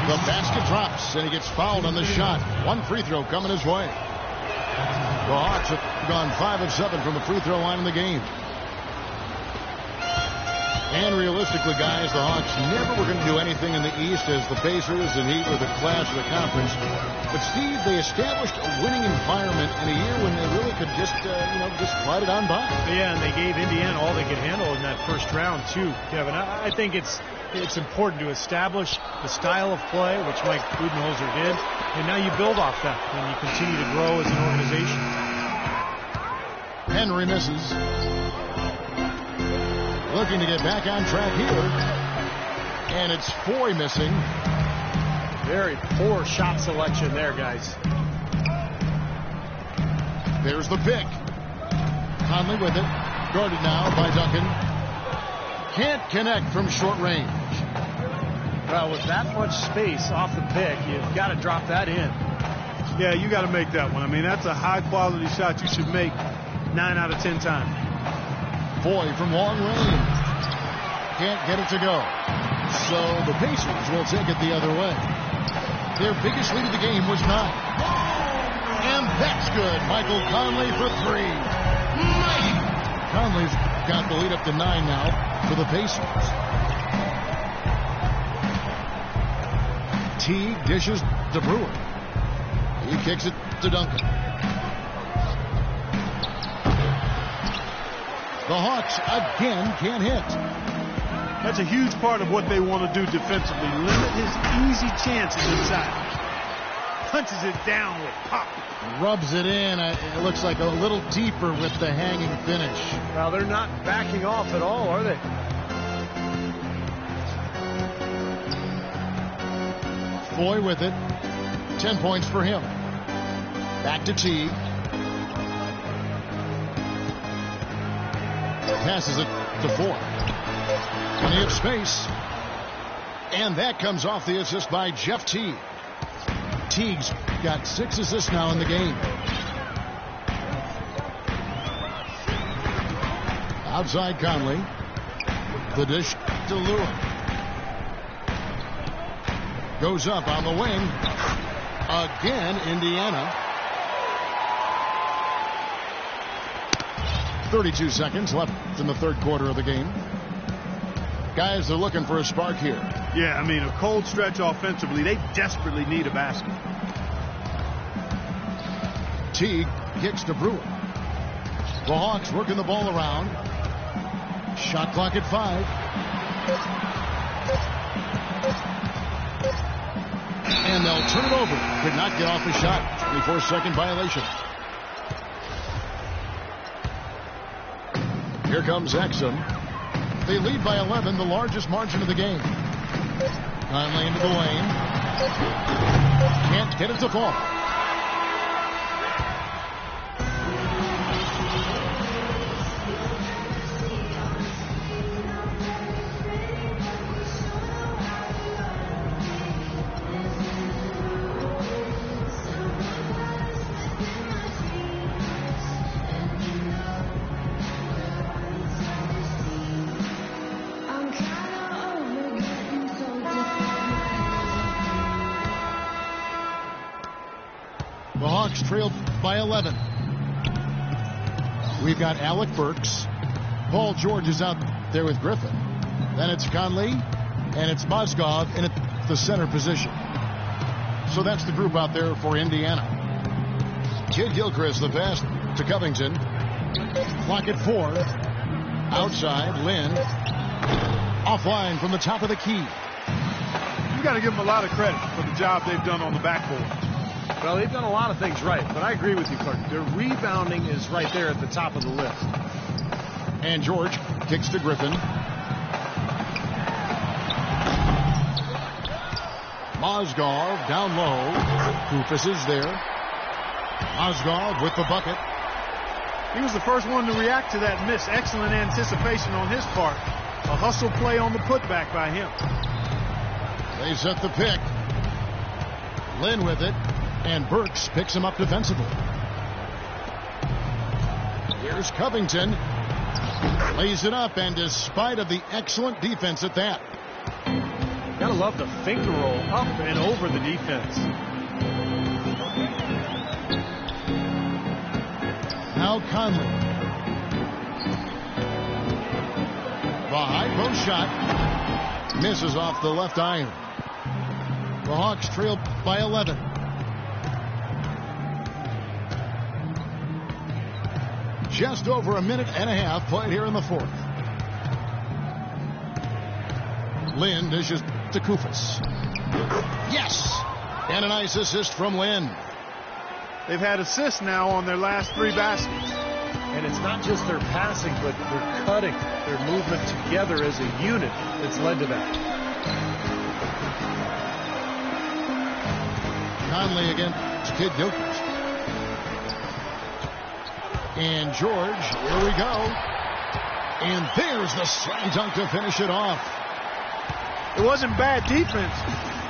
The basket drops, and he gets fouled on the shot. 1 free throw coming his way. The Hawks have gone 5 of 7 from the free throw line in the game. And realistically, guys, the Hawks never were going to do anything in the East as the Pacers and Heat were the class of the conference. But, Steve, they established a winning environment in a year when they really could just glide it on by. Yeah, and they gave Indiana all they could handle in that first round, too, Kevin. I think it's important to establish the style of play, which Mike Budenholzer did, and now you build off that, and you continue to grow as an organization. Henry misses. Looking to get back on track here. And it's Foy missing. Very poor shot selection there, guys. There's the pick. Conley with it. Guarded now by Duncan. Can't connect from short range. Well, with that much space off the pick, you've got to drop that in. Yeah, you got to make that one. I mean, that's a high-quality shot you should make 9 out of 10 times. Foy from long range. Can't get it to go. So the Pacers will take it the other way. Their biggest lead of the game was 9. And that's good. Michael Conley for 3. Conley's got the lead up to 9 now for the Pacers. Teague dishes to Brewer. He kicks it to Duncan. The Hawks again can't hit. That's a huge part of what they want to do defensively. Limit his easy chances inside. Punches it down with pop. Rubs it in. It looks like a little deeper with the hanging finish. Well, they're not backing off at all, are they? Foy with it. 10 points for him. Back to Teague. Passes it to Foy. Plenty of space. And that comes off the assist by Jeff Teague. Teague's got 6 assists now in the game. Outside Conley. The dish to Lewin. Goes up on the wing. Again, Indiana. 32 seconds left in the third quarter of the game. Guys are looking for a spark here. Yeah, I mean, a cold stretch offensively. They desperately need a basket. Teague kicks to Brewer. The Hawks working the ball around. Shot clock at 5. And they'll turn it over. Could not get off the shot. 24-second violation. Here comes Exum. They lead by 11, the largest margin of the game. Conley into the lane. Can't get it to fall. The Hawks trailed by 11. We've got Alec Burks. Paul George is out there with Griffin. Then it's Conley, and it's Mozgov in the center position. So that's the group out there for Indiana. Kid Gilchrist, the pass to Covington. Clock at 4. Outside, Lynn. Offline from the top of the key. You got to give them a lot of credit for the job they've done on the backboard. Well, they've done a lot of things right, but I agree with you, Clark. Their rebounding is right there at the top of the list. And George kicks to Griffin. Mozgov down low. Kufis is there. Mozgov with the bucket. He was the first one to react to that miss. Excellent anticipation on his part. A hustle play on the putback by him. They set the pick. Lynn with it. And Burks picks him up defensively. Here's Covington. Lays it up, and despite of the excellent defense at that. Gotta love the finger roll up and over the defense. Now Conley. The high post shot misses off the left iron. The Hawks trail by 11. Just over a minute and a half played here in the fourth. Lynn dishes to Kufis. Yes! And a nice assist from Lynn. They've had assists now on their last 3 baskets. And it's not just their passing, but their cutting, their movement together as a unit that's led to that. Conley against Kid Gilchrist. And George, here we go. And there's the slam dunk to finish it off. It wasn't bad defense,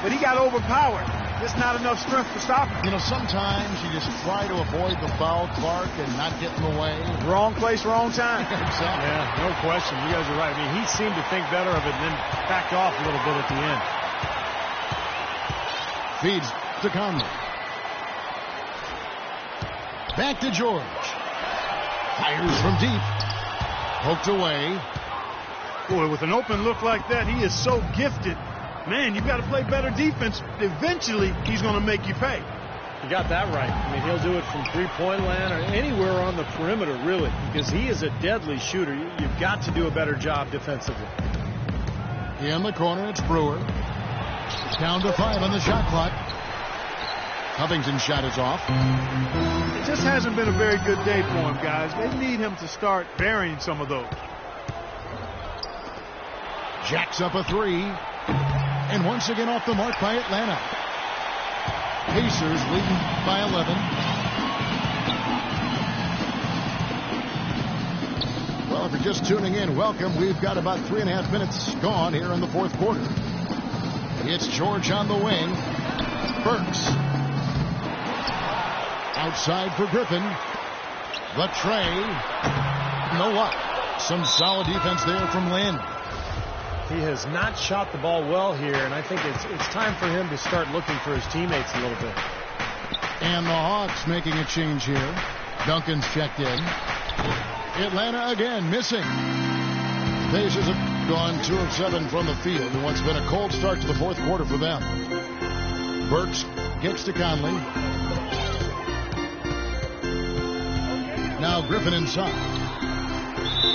but he got overpowered. Just not enough strength to stop him. You know, sometimes you just try to avoid the foul, Clark, and not get in the way. Wrong place, wrong time. Exactly. Yeah, no question. You guys are right. I mean, he seemed to think better of it and then backed off a little bit at the end. Feeds to Conley. Back to George. Fires from deep. Poked away. Boy, with an open look like that, he is so gifted. Man, you've got to play better defense. Eventually, he's going to make you pay. You got that right. I mean, he'll do it from three-point land or anywhere on the perimeter, really, because he is a deadly shooter. You've got to do a better job defensively. In the corner, it's Brewer. Down to 5 on the shot clock. Covington's shot is off. It just hasn't been a very good day for him, guys. They need him to start burying some of those. Jacks up a 3. And once again off the mark by Atlanta. Pacers leading by 11. Well, if you're just tuning in, welcome. We've got about 3.5 minutes gone here in the fourth quarter. It's George on the wing. Burks. Outside for Griffin. The tray. You know what? Some solid defense there from Lynn. He has not shot the ball well here, and I think it's time for him to start looking for his teammates a little bit. And the Hawks making a change here. Duncan's checked in. Atlanta again missing. Pacers have gone 2 of 7 from the field in what's been a cold start to the fourth quarter for them. Burks kicks to Conley. Now Griffin inside.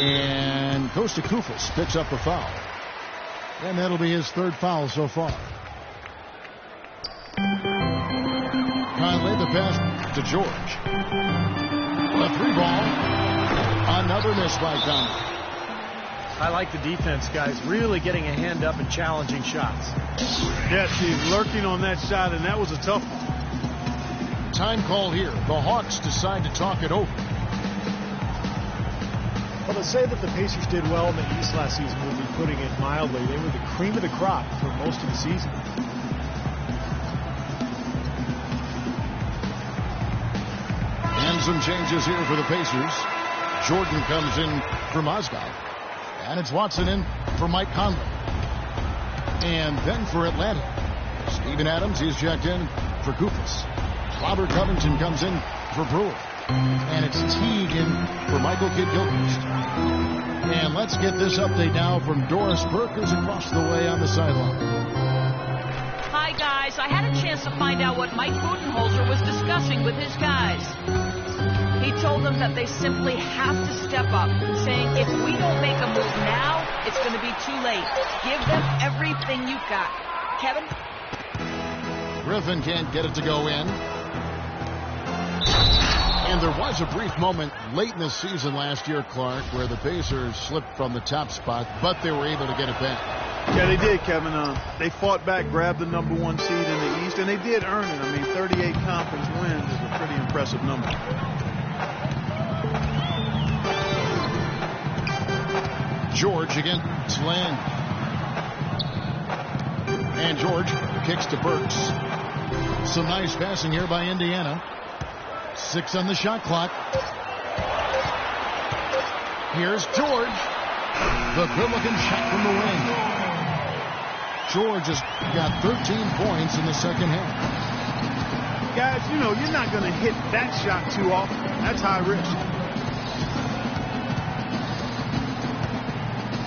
And Costa Koufos picks up the foul. And that'll be his 3rd foul so far. Conley, the pass to George. A 3-ball. Another miss by Conley. I like the defense, guys. Really getting a hand up and challenging shots. Yes, he's lurking on that shot, and that was a tough one. Time call here. The Hawks decide to talk it over. Well, to say that the Pacers did well in the East last season would be putting it mildly. They were the cream of the crop for most of the season. And some changes here for the Pacers. Jordan comes in for Mozgov. And it's Watson in for Mike Conley. And then for Atlanta, Steven Adams, he's checked in for Koufos. Robert Covington comes in for Brewer. And it's Teague in for Michael Kidd-Gilchrist. And let's get this update now from Doris Burke, who's across the way on the sideline. Hi, guys. I had a chance to find out what Mike Budenholzer was discussing with his guys. He told them that they simply have to step up, saying if we don't make a move now, it's going to be too late. Give them everything you've got. Kevin? Griffin can't get it to go in. And there was a brief moment late in the season last year, Clark, where the Pacers slipped from the top spot, but they were able to get it back. Yeah, they did, Kevin. They fought back, grabbed the #1 seed in the East, and they did earn it. I mean, 38 conference wins is a pretty impressive number. George against Land. And George kicks to Burks. Some nice passing here by Indiana. 6 on the shot clock. Here's George. The good-looking shot from the wing. George has got 13 points in the second half. Guys, you know, you're not going to hit that shot too often. That's high risk.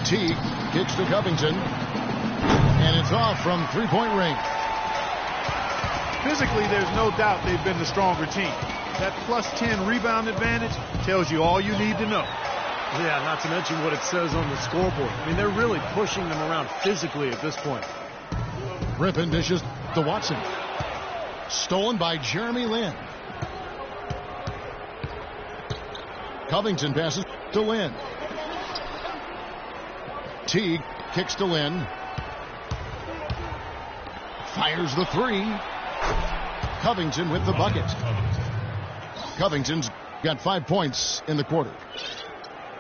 Teague kicks to Covington. And it's off from three-point range. Physically, there's no doubt they've been the stronger team. That plus 10 rebound advantage tells you all you need to know. Yeah, not to mention what it says on the scoreboard. I mean, they're really pushing them around physically at this point. Griffin dishes to Watson. Stolen by Jeremy Lin. Covington passes to Lin. Teague kicks to Lin. Fires the 3. Covington with the bucket. Covington's got 5 points in the quarter.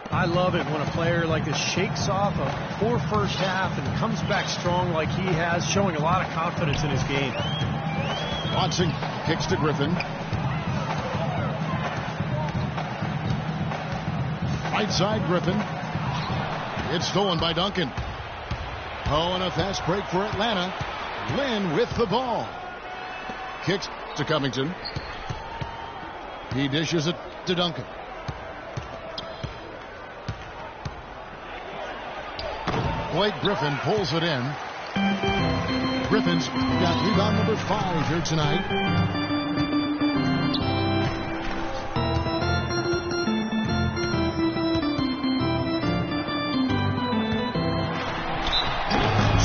I love it when a player like this shakes off a poor first half and comes back strong like he has, showing a lot of confidence in his game. Watson kicks to Griffin. Right side, Griffin. It's stolen by Duncan. Oh, and a fast break for Atlanta. Lynn with the ball. Kicks to Covington. He dishes it to Duncan. Blake Griffin pulls it in. Griffin's got rebound number 5 here tonight.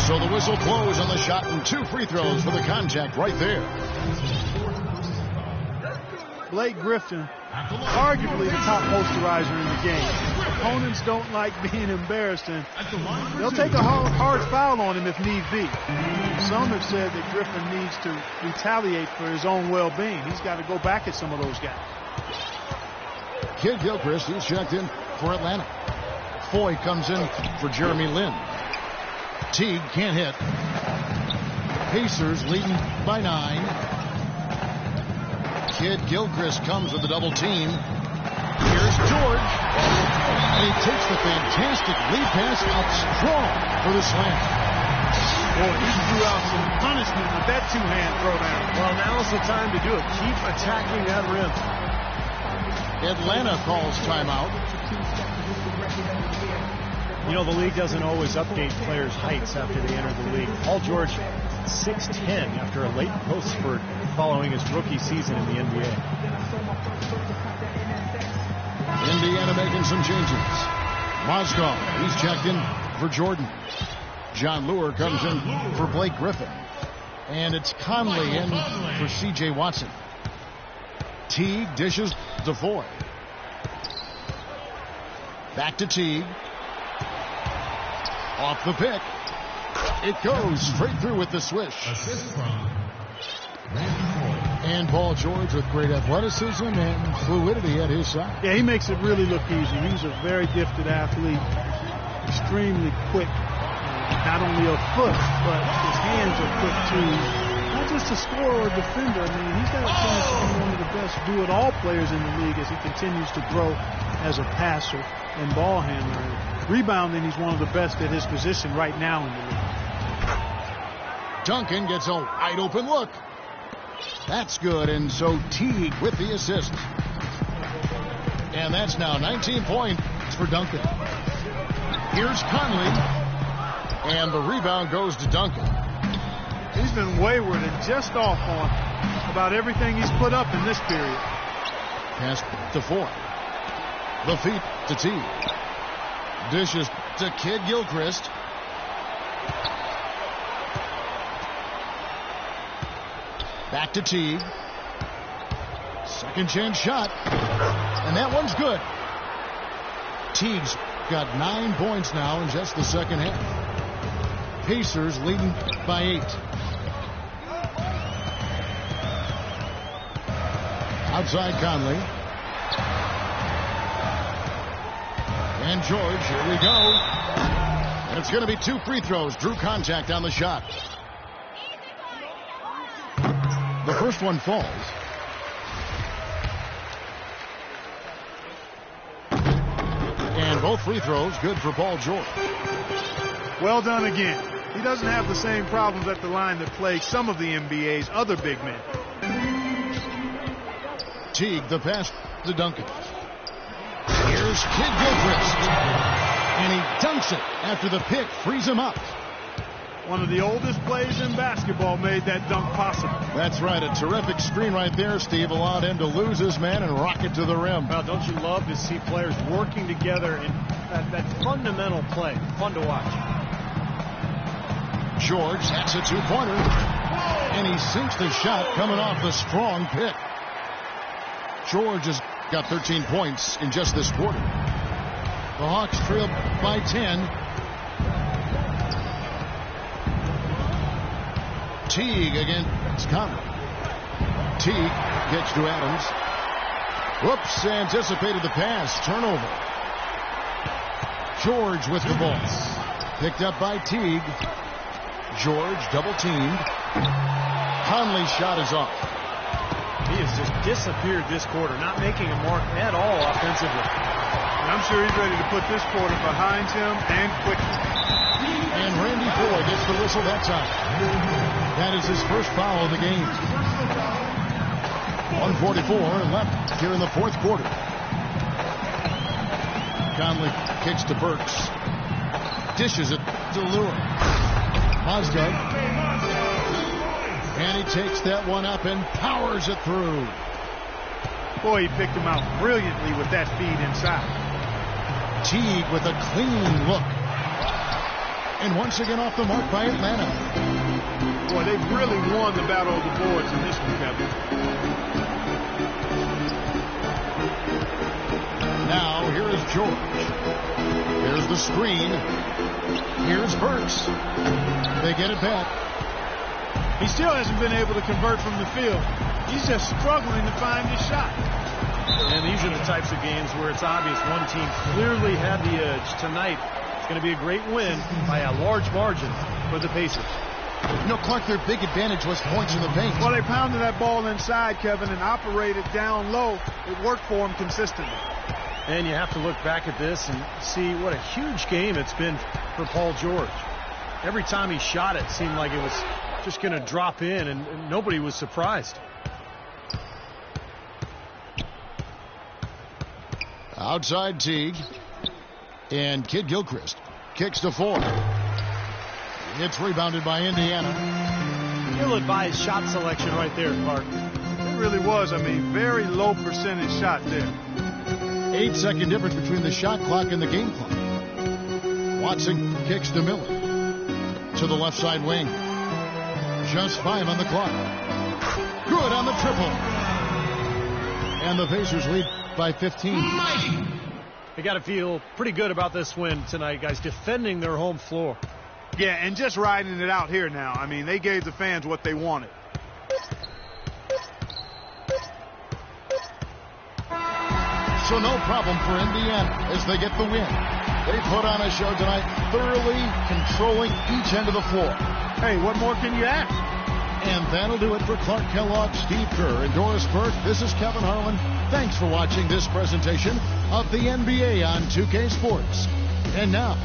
So the whistle blows on the shot and 2 free throws for the contact right there. Blake Griffin, arguably the top posterizer in the game. Opponents don't like being embarrassed, and they'll take a hard foul on him if need be. Some have said that Griffin needs to retaliate for his own well-being. He's got to go back at some of those guys. Kid Gilchrist, he's checked in for Atlanta. Foy comes in for Jeremy Lin. Teague can't hit. Pacers leading by 9. Kid Gilchrist comes with a double team. Here's George. And he takes the fantastic lead pass out strong for the slam. Boy, he threw out some punishment with that two-hand throwdown. Well, now's the time to do it. Keep attacking that rim. Atlanta calls timeout. You know, the league doesn't always update players' heights after they enter the league. Paul George, 6'10", after a late growth spurt following his rookie season in the NBA. Indiana making some changes. Mozgov, he's checked in for Jordan. John Lure comes in for Blake Griffin. And it's Conley in for C.J. Watson. Teague dishes to Foy. Back to Teague. Off the pick. It goes straight through with the swish. And Paul George with great athleticism and fluidity at his side. Yeah, he makes it really look easy. He's a very gifted athlete, extremely quick. Not only a foot, but his hands are quick too. Not just a scorer or defender. I mean, he's got a chance to be one of the best do-it-all players in the league as he continues to grow as a passer and ball handler. And rebounding, he's one of the best at his position right now in the league. Duncan gets a wide open look. That's good, and so Teague with the assist. And that's now 19 points for Duncan. Here's Conley, and the rebound goes to Duncan. He's been wayward and just off on about everything he's put up in this period. Pass to Foy. The feet to Teague. Dishes to Kid Gilchrist. Back to Teague. Second chance shot. And that one's good. Teague's got 9 points now in just the second half. Pacers leading by 8. Outside Conley. And George, here we go. And it's going to be 2 free throws. Drew contact on the shot. The first one falls. And both free throws good for Paul George. Well done again. He doesn't have the same problems at the line that plague some of the NBA's other big men. Teague, the pass to Duncan. Here's Kid Gilchrist. And he dunks it after the pick frees him up. One of the oldest plays in basketball made that dunk possible. That's right. A terrific screen right there, Steve. Allowed him to lose his man and rock it to the rim. Well, don't you love to see players working together in that fundamental play? Fun to watch. George, that's a 2-pointer. And he sinks the shot coming off the strong pick. George has got 13 points in just this quarter. The Hawks trail by 10. Teague against Conley. Teague gets to Adams. Whoops, anticipated the pass. Turnover. George with the ball. Picked up by Teague. George double-teamed. Conley's shot is off. He has just disappeared this quarter, not making a mark at all offensively. And I'm sure he's ready to put this quarter behind him and quickly. And Randy Foy gets the whistle that time. That is his first foul of the game. 1:44 left here in the fourth quarter. Conley kicks to Burks. Dishes it to Lure. Mozgov. And he takes that one up and powers it through. Boy, he picked him out brilliantly with that feed inside. Teague with a clean look. And once again off the mark by Atlanta. Boy, they've really won the battle of the boards in this one, Kevin. Now, here is George. There's the screen. Here's Burks. They get it back. He still hasn't been able to convert from the field. He's just struggling to find his shot. And these are the types of games where it's obvious one team clearly had the edge. Tonight, it's going to be a great win by a large margin for the Pacers. You know, Clark, their big advantage was points in the paint. Well, they pounded that ball inside, Kevin, and operated down low. It worked for them consistently. And you have to look back at this and see what a huge game it's been for Paul George. Every time he shot it seemed like it was just going to drop in, and nobody was surprised. Outside Teague. And Kid Gilchrist kicks to Four. It's rebounded by Indiana. Ill-advised shot selection right there, Clark. It really was. I mean, very low percentage shot there. 8-second difference between the shot clock and the game clock. Watson kicks to Miller. To the left side wing. Just 5 on the clock. Good on the triple. And the Pacers lead by 15. They got to feel pretty good about this win tonight, guys, defending their home floor. Yeah, and just riding it out here now. I mean, they gave the fans what they wanted. So no problem for Indiana as they get the win. They put on a show tonight, thoroughly controlling each end of the floor. Hey, what more can you ask? And that'll do it for Clark Kellogg, Steve Kerr, and Doris Burke. This is Kevin Harlan. Thanks for watching this presentation of the NBA on 2K Sports. And now,